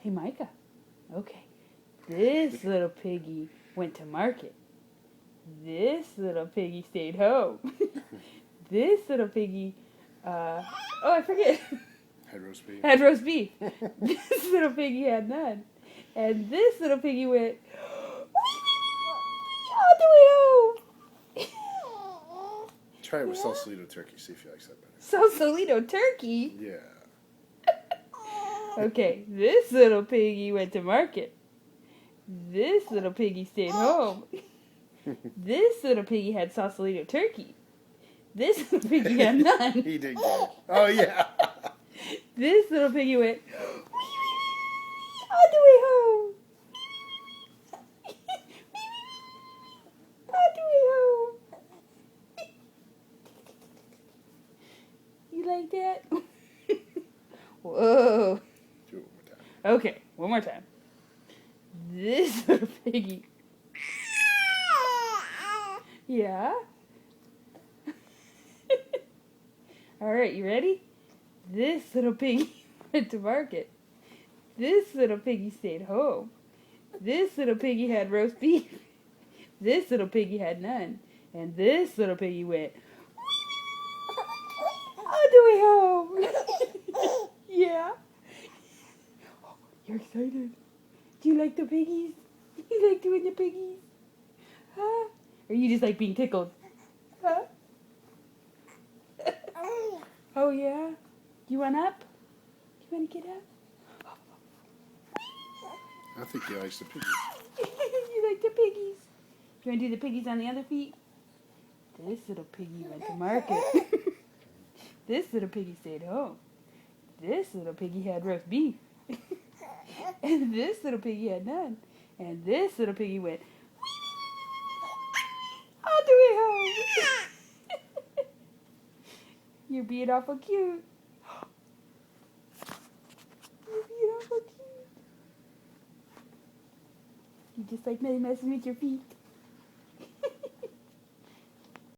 Hey, Micah. Okay. This little piggy went to market. This little piggy stayed home. This little piggy, I forget. Had roast beef. Had roast beef. This little piggy had none. And this little piggy went all the way home. Try it with Sausalito turkey, see if you like that better. Sausalito turkey? Yeah. Okay, this little piggy went to market. This little piggy stayed home. This little piggy had Sausalito turkey. This little piggy had none. He did good. Oh, yeah. This little piggy went all the way home. All the way home. You like that? Whoa. Do it one more time. Okay, one more time. This little piggy. Yeah? Alright, you ready? This little piggy went to market. This little piggy stayed home. This little piggy had roast beef. This little piggy had none. And this little piggy went all the way home. Yeah? Oh, you're excited. Do you like the piggies? You like doing the piggies? Huh? Or you just like being tickled? Huh? Oh, yeah? You want up? You want to get up? I think he likes the piggy. You like the piggies? You want to do the piggies on the other feet? This little piggy went to market. This little piggy stayed home. This little piggy had roast beef. And this little piggy had none. And this little piggy went all the way home. You're being awful cute. You're being awful cute. You just like messing with your feet.